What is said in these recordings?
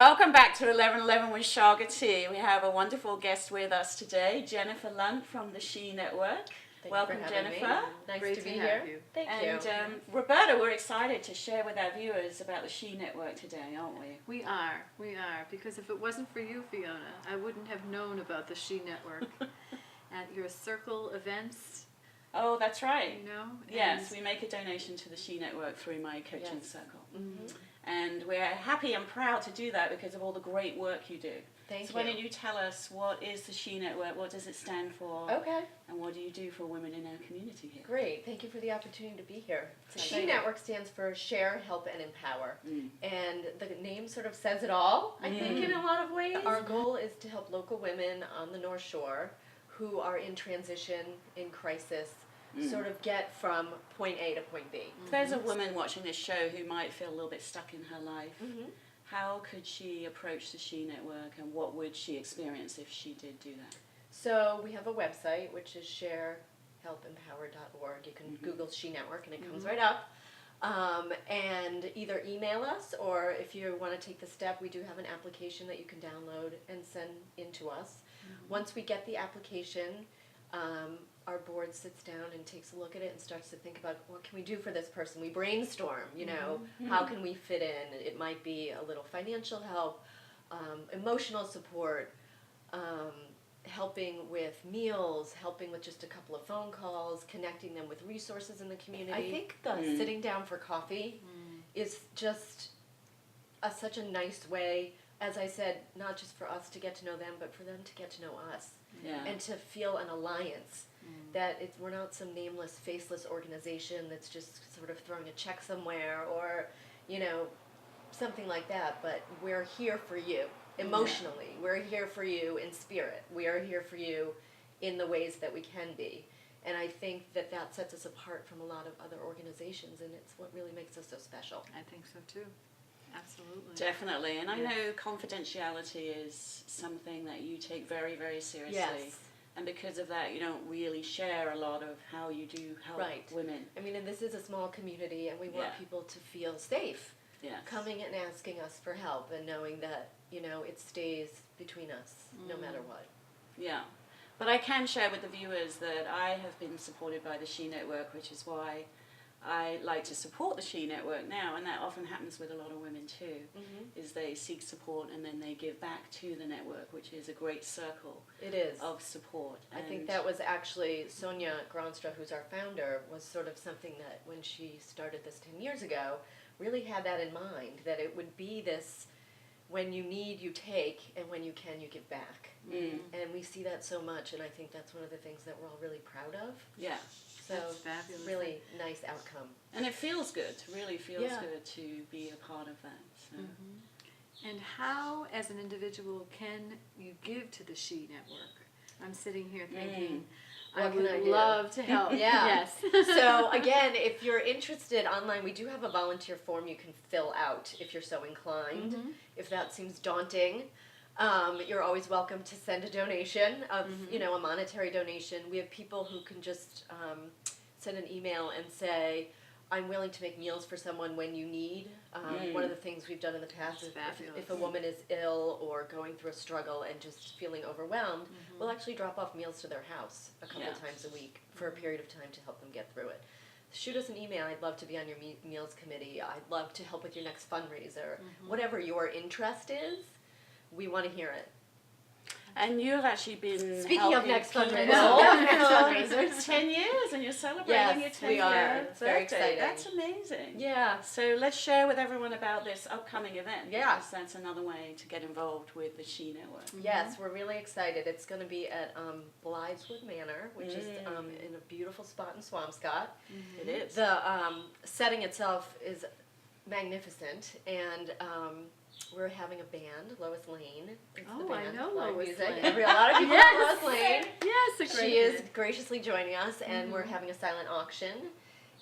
Welcome back to 1111 with Chaga Tea. We have a wonderful guest with us today, Jennifer Lunt from the She Network. Welcome, Jennifer. Nice Great to be to here. have you. Thank And you. Roberta, we're excited to share with our viewers about the She Network today, aren't we? We are, because if it wasn't for you, Fiona, I wouldn't have known about the She Network. At your circle events, Oh, that's right. you know? Yes, we make a donation to the She Network through my coaching Yes. circle. Mm-hmm. And we're happy and proud to do that because of all the great work you do. Thank So you. why don't you tell us, what is the She Network, what does it stand for, Okay, and what do you do for women in our community here? great. Thank you for the opportunity to be here. Thank She you. Network stands for Share, Help, and Empower. Mm. And the name sort of says it all, I think, in a lot of ways. Our goal is to help local women on the North Shore who are in transition, in crisis, sort of get from point A to point B. If there's a woman watching this show who might feel a little bit stuck in her life, how could she approach the She Network, and what would she experience if she did do that? So we have a website, which is sharehelpempower.org. You can Google She Network and it comes right up. And either email us, or if you want to take the step, we do have an application that you can download and send in to us. Once we get the application, our board sits down and takes a look at it and starts to think about, what can we do for this person? We brainstorm, you know, how can we fit in? It might be a little financial help, emotional support, helping with meals, helping with just a couple of phone calls, connecting them with resources in the community. I think the sitting down for coffee is just such a nice way, as I said, not just for us to get to know them, but for them to get to know us. Yeah. And to feel an alliance, that we're not some nameless, faceless organization that's just sort of throwing a check somewhere, or, you know, something like that, but we're here for you emotionally. We're here for you in spirit. We are here for you in the ways that we can be. And I think that that sets us apart from a lot of other organizations, and it's what really makes us so special. I think so too. Absolutely. Definitely, and I Yes. know confidentiality is something that you take very, very seriously. Yes. And because of that, you don't really share a lot of how you do help Right. women. I mean, and this is a small community, and we want Yeah. people to feel safe Yes. coming and asking us for help, and knowing that, you know, it stays between us no matter what. Yeah. But I can share with the viewers that I have been supported by the She Network, which is why I like to support the She Network now, and that often happens with a lot of women too, is they seek support and then they give back to the network, which is a great circle It is. of support. I think And that was actually Sonia Gronstra, who's our founder, was sort of something that when she started this 10 years ago, really had that in mind, that it would be this, when you need, you take, and when you can, you give back. And we see that so much, and I think that's one of the things that we're all really proud of. yeah. So, That's fabulous. really nice outcome. And it feels good, really feels Yeah. good to be a part of that. So. And how, as an individual, can you give to the She Network? I'm sitting here thinking, I What can would I do? love to help. Yeah. Yes. So again, if you're interested online, we do have a volunteer form you can fill out if you're so inclined. If that seems daunting, you're always welcome to send a donation of, you know, a monetary donation. We have people who can just send an email and say, I'm willing to make meals for someone when you need. One of the things we've done in the past is Fabulous. if a woman is ill or going through a struggle and just feeling overwhelmed, we'll actually drop off meals to their house a couple Yeah. times a week for a period of time to help them get through it. Shoot us an email. I'd love to be on your meals committee. I'd love to help with your next fundraiser. Whatever your interest is, we want to hear it. And you have actually been Speaking of helping next people- fundraiser. Yeah. Fundraisers. 10 years, and you're celebrating Yes, your 10th we are. year It's very birthday. exciting. That's amazing. Yeah. So let's share with everyone about this upcoming event. Yeah. Because that's another way to get involved with the She Network. Yes, we're really excited. It's going to be at Blytheswood Manor, which is in a beautiful spot in Swampscott. It is. The setting itself is magnificent, and we're having a band. Lois Lane is the Oh, I band. know live Lois music. Lane. A lot of people Yes. know Lois Lane. Yes, a great She is band. graciously joining us, and we're having a silent auction,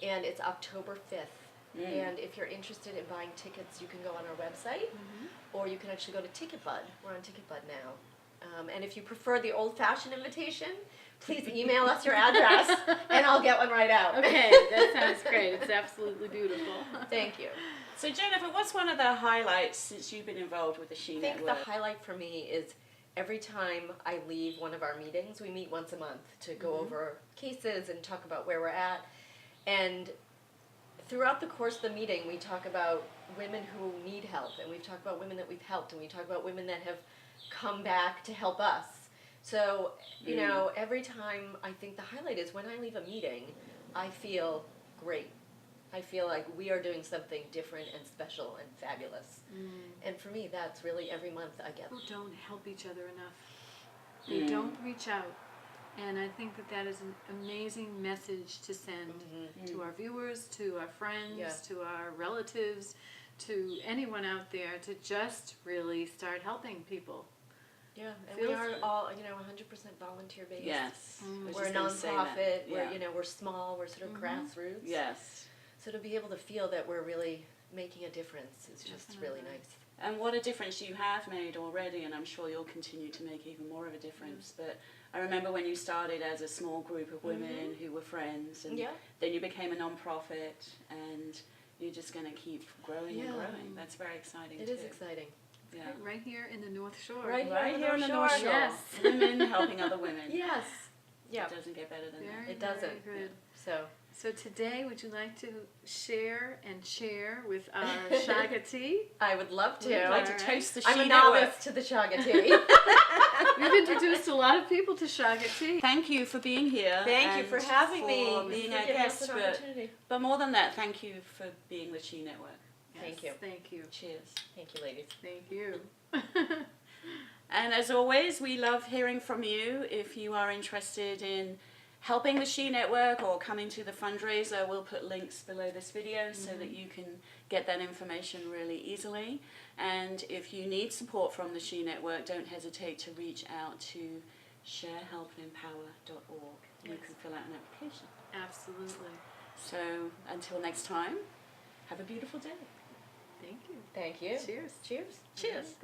and it's October 5th. And if you're interested in buying tickets, you can go on our website, or you can actually go to TicketBud. We're on TicketBud now. And if you prefer the old-fashioned invitation, please email us your address and I'll get one right out. Okay, that sounds great. It's absolutely beautiful. Thank you. So Jennifer, what's one of the highlights since you've been involved with the She I think Network? the highlight for me is every time I leave one of our meetings, we meet once a month to go over cases and talk about where we're at. And throughout the course of the meeting, we talk about women who need help, and we've talked about women that we've helped, and we talk about women that have come back to help us. So, you know, every time I think the highlight is when I leave a meeting, I feel great. I feel like we are doing something different and special and fabulous. And for me, that's really every month I get. People don't help each other enough. They don't reach out. And I think that that is an amazing message to send to our viewers, to our friends, to our relatives, to anyone out there, to just really start helping people. Yeah, and we are all, 100% volunteer based. Yes. We're a nonprofit. We're, we're small. We're sort of grassroots. Yes. So to be able to feel that we're really making a difference is just really nice. And what a difference you have made already, and I'm sure you'll continue to make even more of a difference. But I remember when you started as a small group of women who were friends, and then you became a non-profit, and you're just going to keep growing and growing. That's very exciting too. It is exciting. Yeah. Right here in the North Shore. Right here on the North Shore. Yes. Women helping other women. Yes. Yeah. It doesn't get better than that. It doesn't. Very good. So today, would you like to share with our Chaga tea? I would love to. I'd like to toast the She I'm a Network. novice to the Chaga tea. We've introduced a lot of people to Chaga tea. Thank you for being here. Thank you for having me. For being our guest. But more than that, thank you for being the She Network. Thank you. Thank you. Cheers. Thank you, ladies. Thank you. And as always, we love hearing from you. If you are interested in helping the She Network or coming to the fundraiser, we'll put links below this video so that you can get that information really easily. And if you need support from the She Network, don't hesitate to reach out to sharehelpandempower.org. You can fill out an application. Absolutely. So until next time, have a beautiful day. Thank you. Thank you. Cheers. Cheers. Cheers.